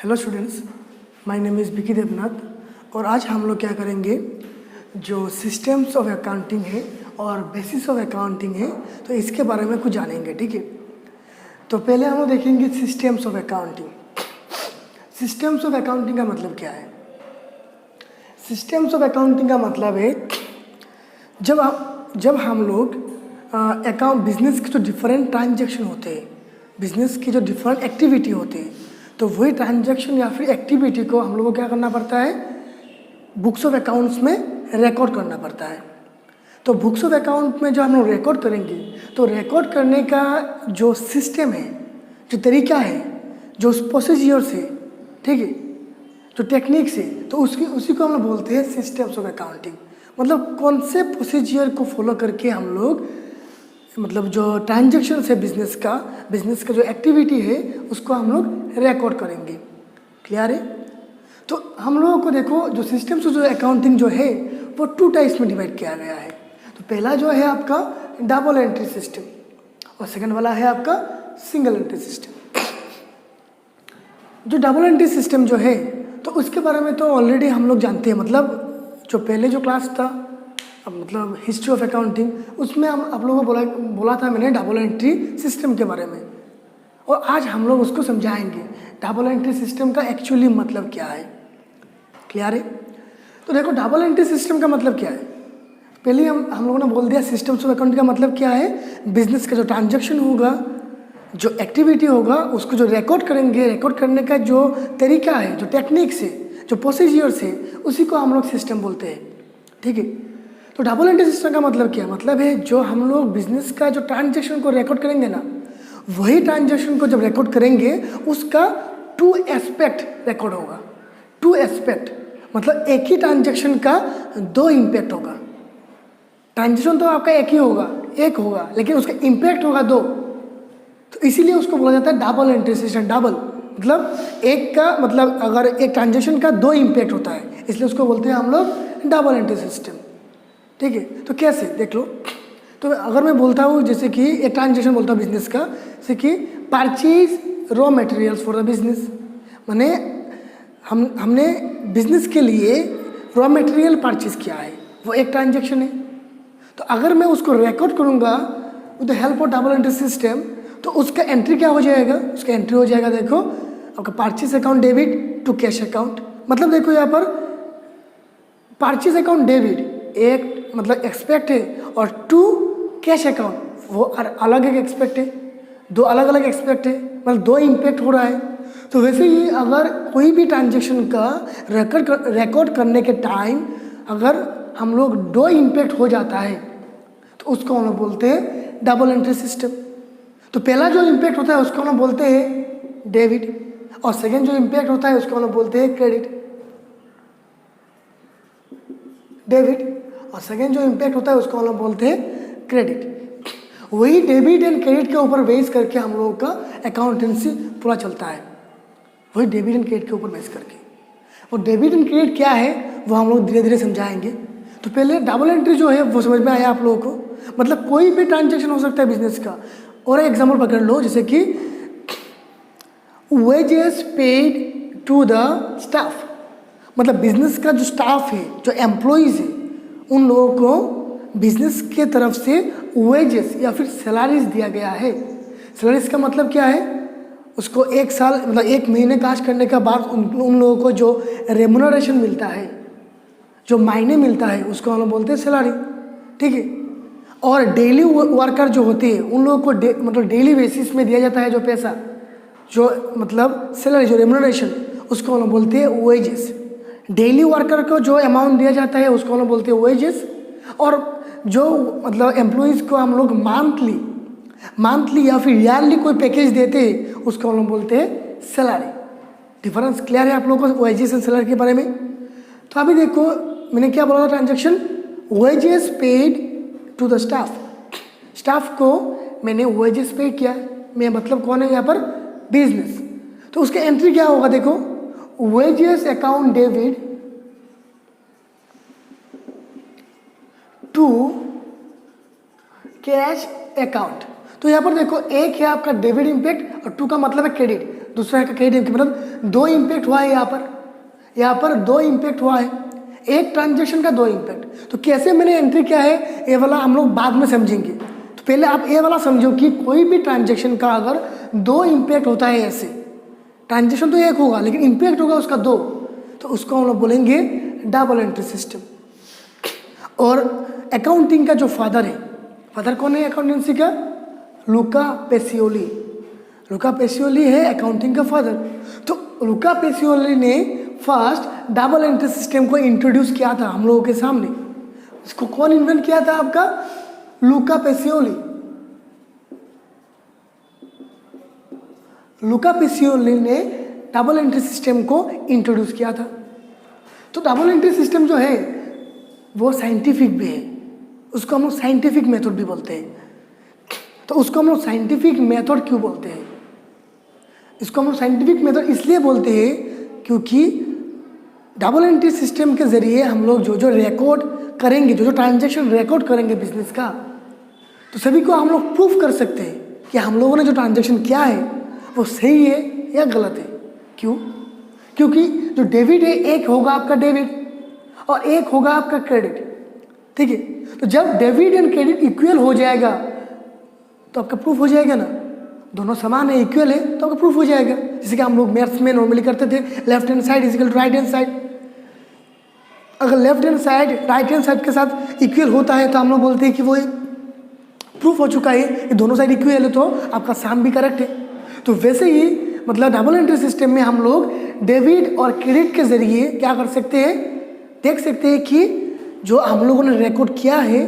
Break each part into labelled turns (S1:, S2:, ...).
S1: Hello students, my name is Vicky Devnath और आज हम लोग क्या करेंगे, जो सिस्टम्स ऑफ अकाउंटिंग है और बेसिस ऑफ अकाउंटिंग है तो इसके बारे में कुछ जानेंगे। ठीक है, तो पहले हम लोग देखेंगे systems of accounting. Systems of accounting का मतलब क्या है? सिस्टम्स ऑफ अकाउंटिंग का मतलब है जब हम लोग अकाउंट बिजनेस के जो डिफरेंट ट्रांजैक्शन होते हैं, बिजनेस की जो डिफरेंट एक्टिविटी होते हैं, तो वही ट्रांजैक्शन या फिर एक्टिविटी को हम लोग को क्या करना पड़ता है, बुक्स ऑफ अकाउंट्स में रिकॉर्ड करना पड़ता है। तो बुक्स ऑफ अकाउंट में जो हम लोग रिकॉर्ड करेंगे, तो रिकॉर्ड करने का जो सिस्टम है, जो तरीका है, जो प्रोसीजर्स है, ठीक है, जो टेक्निक्स है, तो उसी को हम लोग बोलते हैं सिस्टम्स ऑफ अकाउंटिंग। मतलब कौन से प्रोसीजर को फॉलो करके हम लोग मतलब जो ट्रांजैक्शन है बिजनेस का जो एक्टिविटी है उसको हम लोग रिकॉर्ड करेंगे। क्लियर है? तो हम लोगों को देखो, जो सिस्टम्स जो अकाउंटिंग जो है वो 2 टाइप्स में डिवाइड किया गया है। तो पहला जो है आपका डबल एंट्री सिस्टम और सेकंड वाला है आपका सिंगल एंट्री सिस्टम। जो डबल एंट्री सिस्टम जो है तो उसके बारे में तो ऑलरेडी हम लोग जानते हैं। मतलब जो पहले जो क्लास था, अब मतलब हिस्ट्री ऑफ अकाउंटिंग, उसमें हम आप लोगों को बोला था मैंने डबल एंट्री सिस्टम के बारे में, और आज हम लोग उसको समझाएंगे डबल एंट्री सिस्टम का एक्चुअली मतलब क्या है। क्लियर है? तो देखो, डबल एंट्री सिस्टम का मतलब क्या है। पहले हम लोगों ने बोल दिया सिस्टम्स ऑफ अकाउंट का मतलब क्या है। बिजनेस का जो ट्रांजैक्शन होगा, जो एक्टिविटी होगा, उसको जो रिकॉर्ड करेंगे, रिकॉर्ड करने का जो तरीका है, जो टेक्निक्स है, जो प्रोसीजर्स है, उसी को हम लोग सिस्टम बोलते हैं। ठीक है, तो डबल एंट्री सिस्टम का मतलब क्या? मतलब है जो हम लोग बिजनेस का जो ट्रांजैक्शन को रिकॉर्ड करेंगे ना, वही ट्रांजैक्शन को जब रिकॉर्ड करेंगे उसका 2 एस्पेक्ट रिकॉर्ड होगा। 2 एस्पेक्ट मतलब एक ही ट्रांजैक्शन का 2 इम्पैक्ट होगा। ट्रांजैक्शन तो आपका एक होगा, लेकिन उसका इम्पैक्ट होगा 2। तो इसीलिए उसको बोला जाता है डबल एंट्री सिस्टम। डबल मतलब एक का मतलब अगर एक ट्रांजैक्शन का 2 इम्पैक्ट होता है, इसलिए उसको बोलते हैं हम लोग डबल एंट्री सिस्टम। ठीक है, तो कैसे देख लो। तो अगर मैं बोलता हूँ जैसे कि एक ट्रांजैक्शन बोलता हूँ बिजनेस का, जैसे कि purchase raw materials for the business, माने हमने बिजनेस के लिए रॉ मटेरियल परचेज किया है, वो एक ट्रांजैक्शन है। तो अगर मैं उसको रिकॉर्ड करूँगा with the help of double entry system, तो उसका एंट्री क्या हो जाएगा? उसका एंट्री हो जाएगा, देखो, आपका purchase account debit to cash account. मतलब देखो यहाँ पर परचेज अकाउंट डेबिट एक मतलब एक्सपेक्ट है, और 2 कैश अकाउंट वो अलग एक एक्सपेक्ट है। 2 अलग अलग एक्सपेक्ट है, मतलब 2 इम्पैक्ट हो रहा है। तो वैसे ही अगर कोई भी ट्रांजैक्शन का रिकॉर्ड करने के टाइम अगर हम लोग 2 इम्पैक्ट हो जाता है, तो उसको हम लोग बोलते हैं डबल एंट्री सिस्टम। तो पहला जो इम्पैक्ट होता है उसको हम लोग बोलते हैं डेबिट, और सेकेंड जो इम्पैक्ट होता है उसको हम लोग बोलते हैं क्रेडिट। और सेकेंड जो इम्पैक्ट होता है उसको हम लोग बोलते हैं क्रेडिट। वही डेबिट एंड क्रेडिट के ऊपर बेस करके हम लोगों का अकाउंटेंसी पूरा चलता है। वही डेबिट एंड क्रेडिट के ऊपर बेस करके। और डेबिट एंड क्रेडिट क्या है वो हम लोग धीरे धीरे समझाएंगे। तो पहले डबल एंट्री जो है वो समझ में आया आप लोगों को। मतलब कोई भी ट्रांजेक्शन हो सकता है बिजनेस का। और एक एग्जाम्पल पकड़ लो, जैसे कि wages paid to the staff, मतलब बिजनेस का जो स्टाफ है, जो एम्प्लॉइज है, उन लोगों को बिजनेस के तरफ से वेजेस या फिर सैलरीज दिया गया है। सैलरीज का मतलब क्या है? उसको 1 साल मतलब 1 महीने काज करने के बाद उन लोगों को जो रेमुनरेशन मिलता है, जो मायने मिलता है, उसको हम लोग बोलते हैं सैलरी। ठीक है, और डेली वर्कर जो होते हैं उन लोगों को मतलब डेली बेसिस में दिया जाता है जो पैसा, जो मतलब सैलरी, जो रेमुनरेशन, उसको हम लोग बोलते हैं वेजेस। डेली वर्कर को जो अमाउंट दिया जाता है उसको हम लोग बोलते हैं वेजेस। और जो मतलब एम्प्लॉइज़ को हम लोग मंथली या फिर ईयरली कोई पैकेज देते हैं उसको हम लोग बोलते हैं सैलरी। डिफरेंस क्लियर है आप लोगों को वेजेस एंड सैलरी के बारे में? तो अभी देखो, मैंने क्या बोला था, transaction wages paid to the staff को मैंने वेजेस पे किया। मैं मतलब कौन है यहाँ पर? बिजनेस। तो उसका एंट्री क्या होगा? देखो, wages account debit to cash account. तो यहाँ पर देखो, एक है आपका डेबिट इम्पैक्ट और 2 का मतलब है क्रेडिट। दूसरा है क्रेडिट डेबिट, मतलब दो इम्पैक्ट हुआ है यहाँ पर दो इम्पैक्ट हुआ है, एक ट्रांजेक्शन का दो इम्पैक्ट। तो कैसे मैंने एंट्री किया है ये वाला हम लोग बाद में समझेंगे। तो पहले आप ये वाला समझो कि कोई भी ट्रांजेक्शन का अगर दो इम्पैक्ट होता है, ऐसे ट्रांजेक्शन तो एक होगा लेकिन इम्पैक्ट होगा उसका दो, तो उसको हम लोग बोलेंगे डबल एंट्री सिस्टम। और अकाउंटिंग का जो फादर है, फादर कौन है अकाउंटेंसी का? लुका पेसियोली। लुका पेसियोली है अकाउंटिंग का फादर। तो लुका पेसियोली ने फर्स्ट डबल एंट्री सिस्टम को इंट्रोड्यूस किया था हम लोगों के सामने। इसको कौन इन्वेंट किया था? आपका लुका पेसियोली। लुका पेसियोली ने डबल एंट्री सिस्टम को इंट्रोड्यूस किया था। तो डबल एंट्री सिस्टम जो है वो साइंटिफिक भी है, उसको हम लोग साइंटिफिक मेथड भी बोलते हैं। तो उसको हम लोग साइंटिफिक मेथड क्यों बोलते हैं? इसको हम लोग साइंटिफिक मेथड इसलिए बोलते हैं क्योंकि डबल एंट्री सिस्टम के ज़रिए हम लोग जो जो रिकॉर्ड करेंगे, जो जो ट्रांजैक्शन रिकॉर्ड करेंगे बिजनेस का, तो सभी को हम लोग प्रूफ कर सकते हैं कि हम लोगों ने जो ट्रांजैक्शन किया है वो सही है या गलत है। क्यों? क्योंकि जो डेबिट है एक होगा आपका डेबिट और एक होगा आपका क्रेडिट, ठीक है। तो जब डेबिट एंड क्रेडिट इक्वल हो जाएगा तो आपका प्रूफ हो जाएगा ना, दोनों समान है, इक्वल है, तो आपका प्रूफ हो जाएगा। जैसे कि हम लोग मैथ्स में नॉर्मली करते थे, left hand side is equal to right hand side. अगर left hand side right hand side के साथ इक्वल होता है तो हम लोग बोलते हैं कि वो प्रूफ हो चुका है कि दोनों साइड इक्वल है, तो आपका सम भी करेक्ट है। तो वैसे ही मतलब डबल एंट्री सिस्टम में हम लोग डेबिट और क्रेडिट के जरिए क्या कर सकते हैं, देख सकते हैं कि जो हम लोगों ने रिकॉर्ड किया है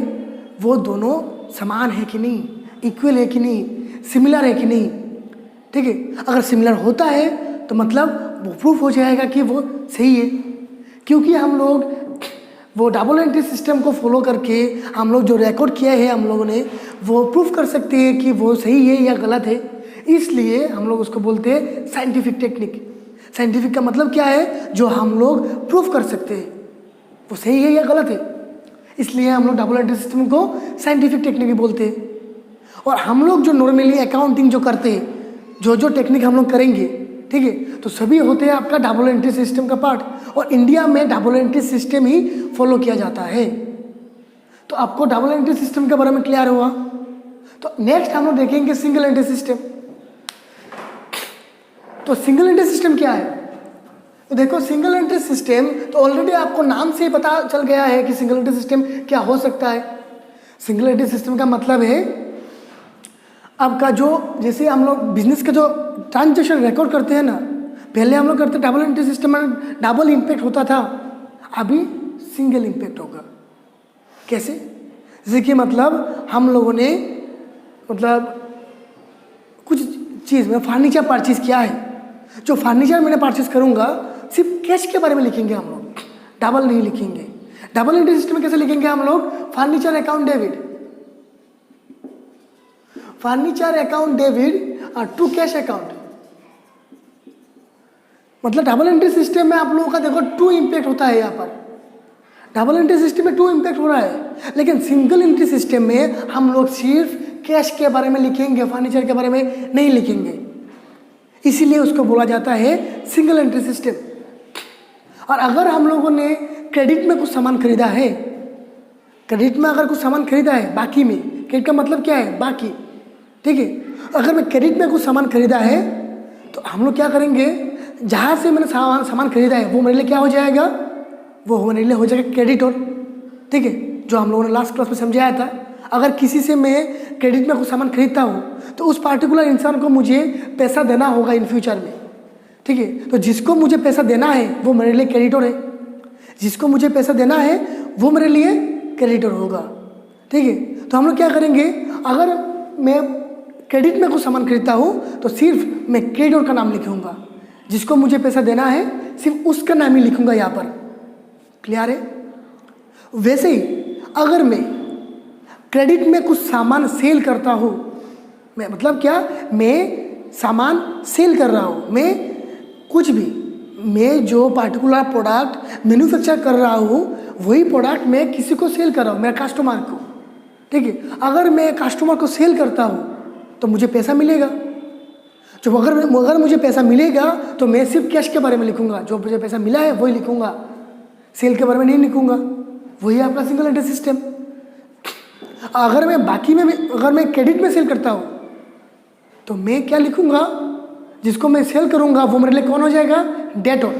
S1: वो दोनों समान है कि नहीं, इक्वल है कि नहीं, सिमिलर है कि नहीं, ठीक है। अगर सिमिलर होता है तो मतलब वो प्रूफ हो जाएगा कि वो सही है, क्योंकि हम लोग वो डबल एंट्री सिस्टम को फॉलो करके हम लोग जो रिकॉर्ड किया है हम लोगों ने वो प्रूफ कर सकते हैं कि वो सही है या गलत है। इसलिए हम लोग उसको बोलते हैं साइंटिफिक टेक्निक। साइंटिफिक का मतलब क्या है? जो हम लोग प्रूफ कर सकते हैं वो सही है या गलत है, इसलिए हम लोग डबल एंट्री सिस्टम को साइंटिफिक टेक्निक भी बोलते हैं। और हम लोग जो नॉर्मली अकाउंटिंग जो करते हैं, जो जो टेक्निक हम लोग करेंगे, ठीक है, तो सभी होते हैं आपका डबल एंट्री सिस्टम का पार्ट। और इंडिया में डबल एंट्री सिस्टम ही फॉलो किया जाता है। तो आपको डबल एंट्री सिस्टम के बारे में क्लियर हुआ। तो नेक्स्ट हम लोग देखेंगे सिंगल एंट्री सिस्टम। तो सिंगल एंट्री सिस्टम क्या है? तो देखो सिंगल एंट्री सिस्टम तो ऑलरेडी आपको नाम से ही पता चल गया है कि सिंगल एंट्री सिस्टम क्या हो सकता है। सिंगल एंट्री सिस्टम का मतलब है आपका जो, जैसे हम लोग बिजनेस का जो ट्रांजेक्शन रिकॉर्ड करते हैं ना, पहले हम लोग करते डबल एंट्री सिस्टम में डबल इम्पैक्ट होता था, अभी सिंगल इम्पैक्ट होगा। कैसे? जैसे कि मतलब हम लोगों ने मतलब कुछ चीज़ में फर्नीचर परचेज किया है, जो फर्नीचर मैंने परचेज करूँगा सिर्फ कैश के बारे में लिखेंगे हम लोग, डबल नहीं लिखेंगे। डबल एंट्री सिस्टम में कैसे लिखेंगे हम लोग? Furniture account debit, furniture account debit to cash account. मतलब डबल एंट्री सिस्टम में आप लोगों का देखो टू इम्पैक्ट होता है। यहाँ पर डबल एंट्री सिस्टम में टू इम्पैक्ट हो रहा है, लेकिन सिंगल एंट्री सिस्टम में हम लोग सिर्फ कैश के बारे में लिखेंगे, फर्नीचर के बारे में नहीं लिखेंगे। इसीलिए उसको बोला जाता है सिंगल एंट्री सिस्टम। और अगर हम लोगों ने क्रेडिट में कुछ सामान खरीदा है, क्रेडिट में अगर कुछ सामान खरीदा है बाकी में, क्रेडिट का मतलब क्या है? बाकी, ठीक है। अगर मैं क्रेडिट में कुछ सामान खरीदा है तो हम लोग क्या करेंगे, जहाँ से मैंने सामान खरीदा है वो मेरे लिए क्या हो जाएगा? वो मेरे लिए हो जाएगा क्रेडिटर, ठीक है, जो हम लोगों ने लास्ट क्लास में समझाया था। अगर किसी से मैं क्रेडिट में कुछ सामान खरीदता हूँ तो उस पार्टिकुलर इंसान को मुझे पैसा देना होगा इन फ्यूचर में, ठीक है। तो जिसको मुझे पैसा देना है वो मेरे लिए क्रेडिटर है, जिसको मुझे पैसा देना है वो मेरे लिए क्रेडिटर होगा, ठीक है। तो हम लोग क्या करेंगे, अगर मैं क्रेडिट में कुछ सामान खरीदता हूँ तो सिर्फ मैं क्रेडिटर का नाम लिखूँगा, जिसको मुझे पैसा देना है सिर्फ उसका नाम ही लिखूँगा यहाँ पर। क्लियर है? वैसे ही अगर मैं क्रेडिट में कुछ सामान सेल करता हूँ, मैं मतलब क्या, मैं सामान सेल कर रहा हूँ, मैं कुछ भी, मैं जो पार्टिकुलर प्रोडक्ट मैन्युफैक्चर कर रहा हूँ वही प्रोडक्ट मैं किसी को सेल कर रहा हूँ, मेरे कस्टमर को, ठीक है। अगर मैं कस्टमर को सेल करता हूँ तो मुझे पैसा मिलेगा। जो अगर मुझे पैसा मिलेगा तो मैं सिर्फ कैश के बारे में लिखूंगा, जो मुझे पैसा मिला है वही लिखूंगा, सेल के बारे में नहीं लिखूंगा। वही है आपका सिंगल एंट्री सिस्टम। अगर मैं बाकी में भी अगर मैं क्रेडिट में सेल करता हूँ तो मैं क्या लिखूंगा, जिसको मैं सेल करूंगा वो मेरे लिए कौन हो जाएगा, डेटोर।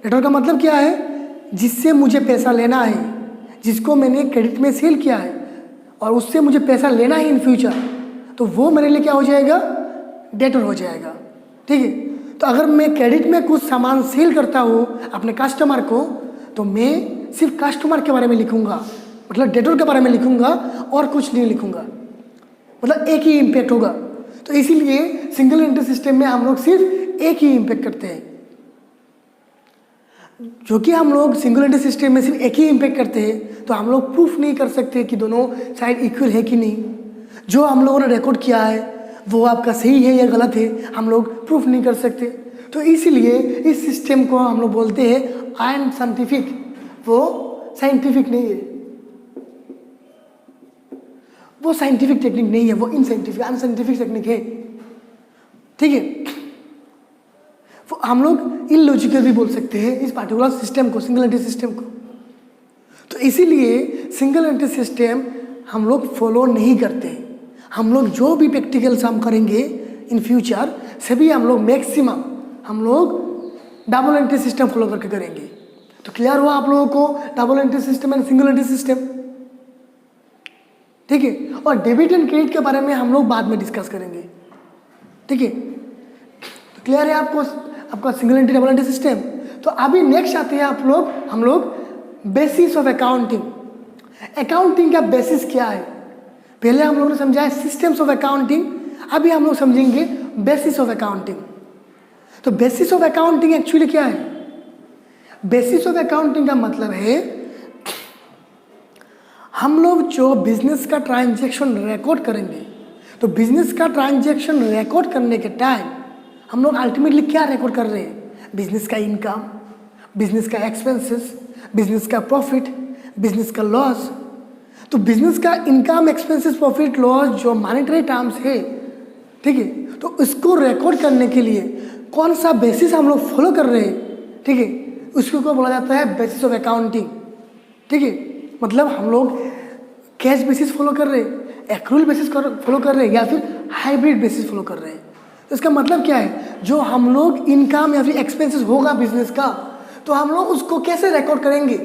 S1: डेटोर का मतलब क्या है, जिससे मुझे पैसा लेना है, जिसको मैंने क्रेडिट में सेल किया है और उससे मुझे पैसा लेना है इन फ्यूचर, तो वो मेरे लिए क्या हो जाएगा, डेटोर हो जाएगा। ठीक है। तो अगर मैं क्रेडिट में कुछ सामान सेल करता हूँ अपने कस्टमर को, तो मैं सिर्फ कस्टमर के बारे में लिखूंगा, मतलब डेटोर के बारे में लिखूंगा और कुछ नहीं लिखूंगा, मतलब एक ही इम्पैक्ट होगा। तो इसीलिए सिंगल एंट्री सिस्टम में हम लोग सिर्फ एक ही इम्पैक्ट करते हैं। जो कि हम लोग सिंगल एंट्री सिस्टम में सिर्फ एक ही इम्पैक्ट करते हैं, तो हम लोग प्रूफ नहीं कर सकते कि दोनों साइड इक्वल है कि नहीं। जो हम लोगों ने रिकॉर्ड किया है वो आपका सही है या गलत है, हम लोग प्रूफ नहीं कर सकते। तो इसीलिए इस सिस्टम को हम लोग बोलते हैं अनसाइंटिफिक। वो साइंटिफिक नहीं है, वो साइंटिफिक टेक्निक नहीं है, वो इनसाइंटिफिक अनसाइंटिफिक टेक्निक है। ठीक है। हम लोग इलॉजिकल भी बोल सकते हैं इस पार्टिकुलर सिस्टम को, सिंगल एंट्री सिस्टम को। तो इसीलिए सिंगल एंट्री सिस्टम हम लोग फॉलो नहीं करते। हम लोग जो भी प्रैक्टिकल्स हम करेंगे इन फ्यूचर, सभी हम लोग मैक्सिमम हम लोग डबल एंट्री सिस्टम फॉलो करके करेंगे। तो क्लियर हुआ आप लोगों को double entry system and single entry system. ठीक है। और डेबिट एंड क्रेडिट के बारे में हम लोग बाद में डिस्कस करेंगे। ठीक है। तो क्लियर है आपको आपका single entry double entry system. तो अभी नेक्स्ट आते हैं हम लोग बेसिस ऑफ अकाउंटिंग। अकाउंटिंग का बेसिस क्या है, पहले हम लोगों ने समझा है सिस्टम्स ऑफ अकाउंटिंग, अभी हम लोग समझेंगे बेसिस ऑफ अकाउंटिंग। तो बेसिस ऑफ अकाउंटिंग एक्चुअली क्या है? बेसिस ऑफ अकाउंटिंग का मतलब है हम लोग जो बिजनेस का ट्रांजैक्शन रिकॉर्ड करेंगे, तो बिजनेस का ट्रांजैक्शन रिकॉर्ड करने के टाइम हम लोग अल्टीमेटली क्या रिकॉर्ड कर रहे हैं? बिजनेस का इनकम, बिजनेस का एक्सपेंसेस, बिजनेस का प्रॉफिट, बिजनेस का लॉस। तो बिजनेस का इनकम, एक्सपेंसेस, प्रॉफिट, लॉस जो मॉनेटरी टर्म्स है, ठीक है, तो इसको रिकॉर्ड करने के लिए कौन सा बेसिस हम लोग फॉलो कर रहे हैं, ठीक है, उसको को बोला जाता है बेसिस ऑफ अकाउंटिंग। ठीक है। मतलब हम लोग कैश बेसिस फॉलो कर रहे हैं, एक्रूअल बेसिस फॉलो कर रहे हैं, या फिर हाइब्रिड बेसिस फॉलो कर रहे हैं। तो इसका मतलब क्या है, जो हम लोग इनकम या फिर एक्सपेंसेस होगा बिजनेस का, तो हम लोग उसको कैसे रिकॉर्ड करेंगे,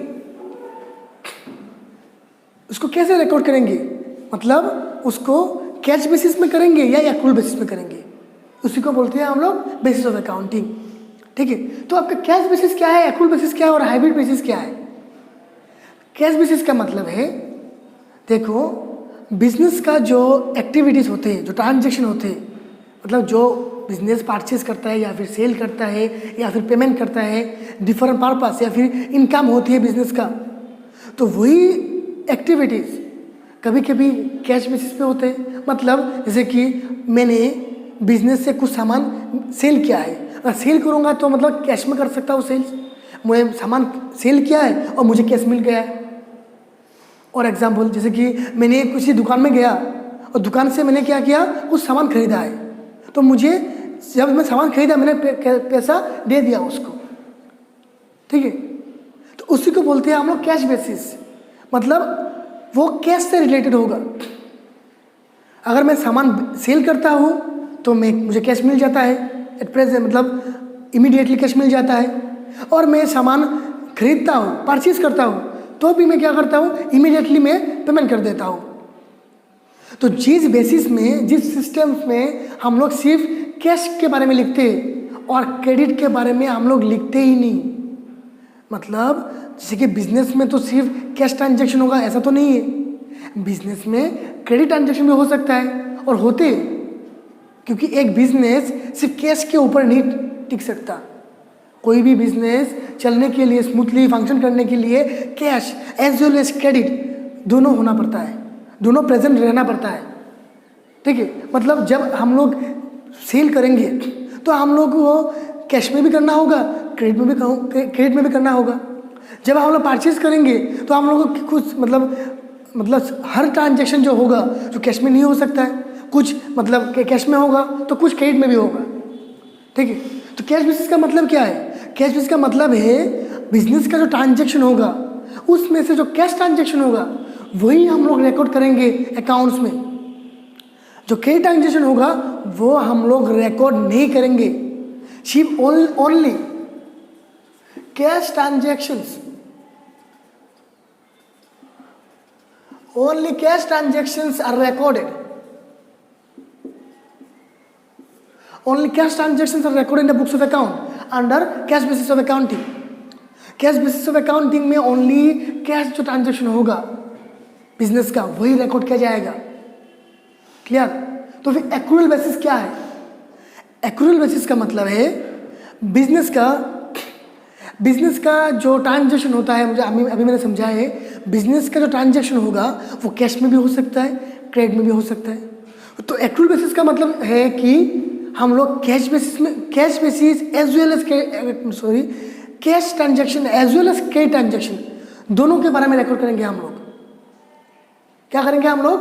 S1: उसको कैसे रिकॉर्ड करेंगे, मतलब उसको कैश बेसिस में करेंगे या एक्रूअल बेसिस में करेंगे, उसी को बोलते हैं हम लोग बेसिस ऑफ अकाउंटिंग। ठीक है। तो आपका कैश बेसिस क्या है, एक्रूअल बेसिस क्या है और हाइब्रिड बेसिस क्या है? कैश बेसिस का मतलब है, देखो बिजनेस का जो एक्टिविटीज़ होते हैं, जो ट्रांजैक्शन होते हैं, मतलब जो बिजनेस परचेज करता है या फिर सेल करता है या फिर पेमेंट करता है, डिफरेंट पर्पस या फिर इनकम होती है बिजनेस का, तो वही एक्टिविटीज़ कभी कभी कैश बेसिस पे होते हैं। मतलब जैसे कि मैंने बिजनेस से कुछ सामान सेल किया है, अगर सेल करूँगा तो मतलब कैश में कर सकता हूँ सेल्स, मैं सामान सेल किया है और मुझे कैश मिल गया है। और एग्जाम्पल जैसे कि मैंने किसी दुकान में गया और दुकान से मैंने क्या किया, कुछ सामान खरीदा है, तो मुझे जब मैं सामान खरीदा मैंने पैसा दे दिया उसको। ठीक है। तो उसी को बोलते हैं हम लोग कैश बेसिस, मतलब वो कैश से रिलेटेड होगा। अगर मैं सामान सेल करता हूँ तो मुझे कैश मिल जाता है एट प्रेजेंट, मतलब इमीडिएटली कैश मिल जाता है। और मैं सामान खरीदता हूँ, परचेज करता हूँ, तो भी मैं क्या करता हूँ, इमीडिएटली मैं पेमेंट कर देता हूँ। तो जिस बेसिस में, जिस सिस्टम में हम लोग सिर्फ कैश के बारे में लिखते हैं और क्रेडिट के बारे में हम लोग लिखते ही नहीं, मतलब जैसे कि बिजनेस में तो सिर्फ कैश ट्रांजैक्शन होगा ऐसा तो नहीं है, बिजनेस में क्रेडिट ट्रांजैक्शन भी हो सकता है और होते हैं, क्योंकि एक बिजनेस सिर्फ कैश के ऊपर नहीं टिक सकता। कोई भी बिजनेस चलने के लिए, स्मूथली फंक्शन करने के लिए cash as well as credit दोनों होना पड़ता है, दोनों प्रेजेंट रहना पड़ता है। ठीक है। मतलब जब हम लोग सेल करेंगे तो हम लोग को कैश में भी करना होगा, क्रेडिट में भी करना होगा। जब हम लोग परचेज करेंगे तो हम लोगों को कुछ मतलब हर ट्रांजैक्शन जो होगा जो कैश में नहीं हो सकता है, कुछ मतलब कैश में होगा तो कुछ क्रेडिट में भी होगा। ठीक है। तो कैश बेसिस का मतलब क्या है? कैश बेसिस का मतलब है बिजनेस का जो ट्रांजैक्शन होगा उसमें से जो कैश ट्रांजैक्शन होगा वही हम लोग रिकॉर्ड करेंगे अकाउंट्स में। जो कैश ट्रांजैक्शन होगा वो हम लोग रिकॉर्ड नहीं करेंगे। सिर्फ only cash transactions, only cash transactions are recorded. Only cash transactions are recorded in the books of account under cash basis of accounting. Cash basis of accounting में only cash जो transaction होगा business का वही record किया जाएगा। Clear? तो फिर accrual basis क्या है? एक्रूअल बेसिस का मतलब है बिजनेस का जो ट्रांजेक्शन होता है, मुझे अभी मैंने समझाया है, बिजनेस का जो ट्रांजेक्शन होगा वो कैश में भी हो सकता है, क्रेडिट में भी हो सकता है। तो एक्रूअल बेसिस का मतलब है कि हम लोग cash basis as well as cash transaction as well as credit transaction दोनों के बारे में रिकॉर्ड करेंगे हम लोग। क्या करेंगे हम लोग?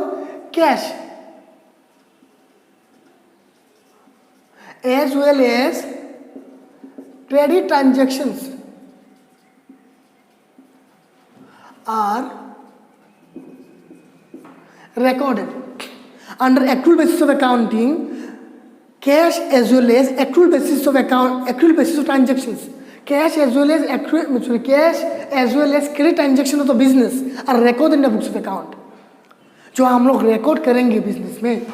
S1: Cash as well as credit transactions are recorded under accrual basis of accounting. Cash as well as accrual basis of transactions, cash as well as credit transaction of the business are recorded in the books of account. जो हम लोग record करेंगे business में,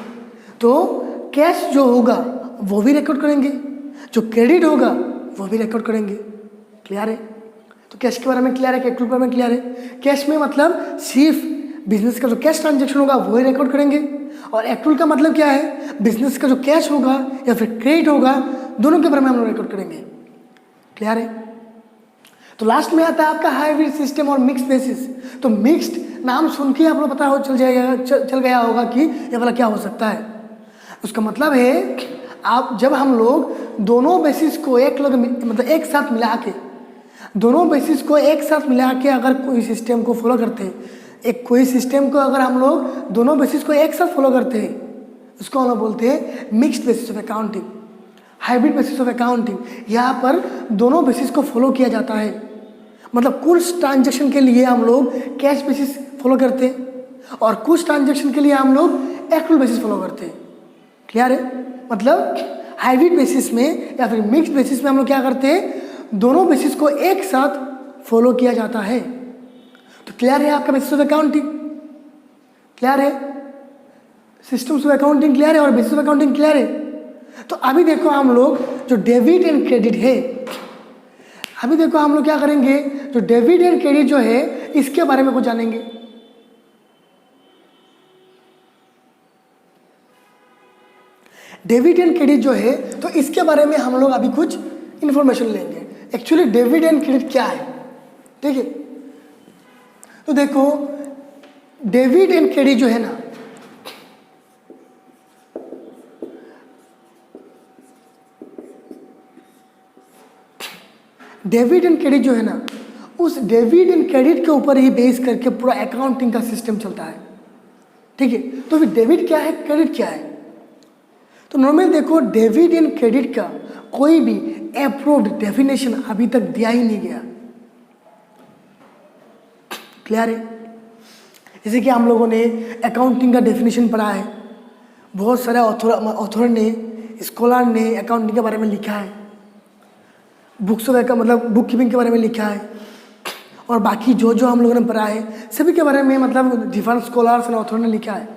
S1: तो cash जो होगा वो भी रिकॉर्ड करेंगे, जो क्रेडिट होगा वो भी रिकॉर्ड करेंगे। क्लियर है? तो कैश के बारे में क्लियर है, एक्रूअल के बारे में क्लियर है। कैश में मतलब सिर्फ बिजनेस का जो कैश ट्रांजैक्शन होगा वही रिकॉर्ड करेंगे, और एक्रूअल का मतलब क्या है? बिजनेस का जो कैश होगा या फिर क्रेडिट होगा दोनों के बारे में हम लोग रिकॉर्ड करेंगे। क्लियर है? तो लास्ट में आता है आपका हाइब्रिड सिस्टम और मिक्स्ड बेसिस। तो मिक्स्ड नाम सुन के आप लोग पता हो चल गया होगा कि ये वाला क्या हो सकता है। उसका मतलब है आप जब हम लोग दोनों बेसिस को एक साथ मिला के अगर कोई सिस्टम को फॉलो करते हैं, कोई सिस्टम को अगर हम लोग दोनों बेसिस को एक साथ फॉलो करते हैं, उसको हम लोग बोलते हैं mixed basis of accounting, hybrid basis of accounting. यहाँ पर दोनों बेसिस को फॉलो किया जाता है। मतलब कुछ ट्रांजेक्शन के लिए हम लोग कैश बेसिस फॉलो करते हैं और कुछ ट्रांजेक्शन के लिए हम लोग एक्रूअल बेसिस फॉलो करते हैं। क्लियर है? मतलब हाइब्रिड बेसिस में या फिर मिक्स्ड बेसिस में हम लोग क्या करते हैं? दोनों बेसिस को एक साथ फॉलो किया जाता है। तो क्लियर है आपका बेसिस ऑफ अकाउंटिंग? क्लियर है? सिस्टम्स ऑफ अकाउंटिंग क्लियर है और बेसिस ऑफ अकाउंटिंग क्लियर है। तो अभी देखो हम लोग जो डेबिट एंड क्रेडिट है, अभी देखो हम लोग क्या करेंगे, जो डेबिट एंड क्रेडिट जो है इसके बारे में कुछ जानेंगे। डेबिट एंड क्रेडिट जो है तो इसके बारे में हम लोग अभी कुछ इंफॉर्मेशन लेंगे। एक्चुअली डेबिट एंड क्रेडिट क्या है? ठीक है, तो देखो डेबिट एंड क्रेडिट जो है ना, डेबिट एंड क्रेडिट जो है ना, उस डेबिट एंड क्रेडिट के ऊपर ही बेस करके पूरा अकाउंटिंग का सिस्टम चलता है। ठीक है, तो फिर डेबिट क्या है, क्रेडिट क्या है? तो नॉर्मली देखो डेबिट एंड क्रेडिट का कोई भी अप्रूव्ड डेफिनेशन अभी तक दिया ही नहीं गया। क्लियर है? जैसे कि हम लोगों ने अकाउंटिंग का डेफिनेशन पढ़ा है, बहुत सारे ऑथर ने, स्कॉलर ने अकाउंटिंग के बारे में लिखा है, बुक्स ऑफ मतलब बुक कीपिंग के बारे में लिखा है, और बाकी जो हम लोगों ने पढ़ा है सभी के बारे में मतलब डिफरेंट स्कॉलर्स और ऑथर ने लिखा है।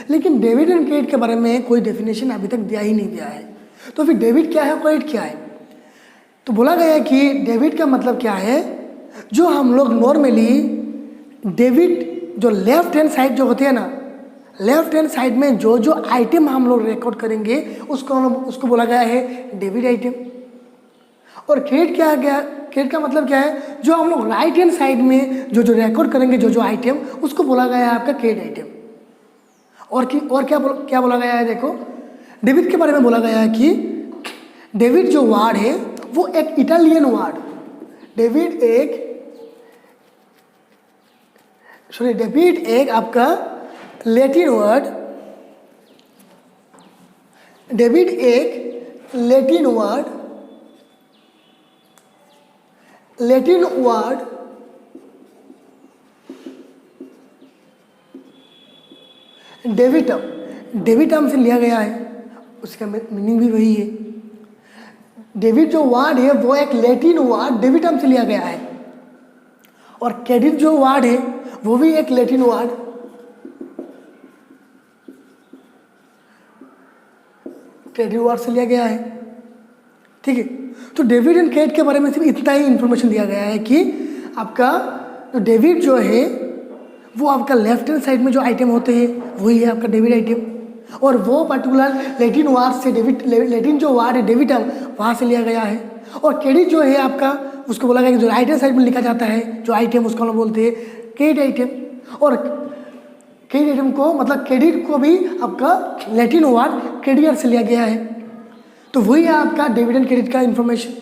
S1: लेकिन डेबिट एंड क्रेडिट के बारे में कोई डेफिनेशन अभी तक दिया ही नहीं गया है। तो फिर डेबिट क्या है, क्रेडिट क्या है? तो बोला गया है कि डेबिट का मतलब क्या है, जो हम लोग नॉर्मली डेबिट जो लेफ्ट हैंड साइड जो होती है ना, लेफ्ट हैंड साइड में जो आइटम हम लोग रिकॉर्ड करेंगे उसको बोला गया है डेबिट आइटम। और क्रेडिट क्या है? क्रेडिट का मतलब क्या है, जो हम लोग राइट हैंड साइड में जो रिकॉर्ड करेंगे जो आइटम, उसको बोला गया है आपका क्रेडिट आइटम। और क्या बोला गया है? देखो डेबिट के बारे में बोला गया है कि डेबिट जो वर्ड है वो एक इटालियन वर्ड, डेबिट एक आपका लैटिन वर्ड, डेबिट एक लैटिन वर्ड डेबिटम से लिया गया है, उसका मीनिंग भी वही है। डेबिट जो वर्ड है वो एक लैटिन वर्ड डेबिटम से लिया गया है, और क्रेडिट जो वर्ड है वो भी एक लैटिन वर्ड क्रेडिट वर्ड से लिया गया है। ठीक है, तो डेबिट एंड क्रेडिट के बारे में सिर्फ इतना ही इंफॉर्मेशन दिया गया है कि आपका जो डेबिट जो है वो आपका लेफ्ट हैंड साइड में जो आइटम होते हैं वही है आपका डेबिट आइटम, और वो पर्टिकुलर लैटिन वर्ड से लैटिन जो वर्ड है डेबिटम वहाँ से लिया गया है। और क्रेडिट जो है आपका उसको बोला गया कि जो राइट हैंड साइड में लिखा जाता है जो आइटम उसको हम बोलते हैं क्रेडिट आइटम। और क्रेडिट आइटम को मतलब क्रेडिट को भी आपका लैटिन वर्ड क्रेडियर से लिया गया है। तो वही है आपका डेबिट एंड क्रेडिट का इन्फॉर्मेशन।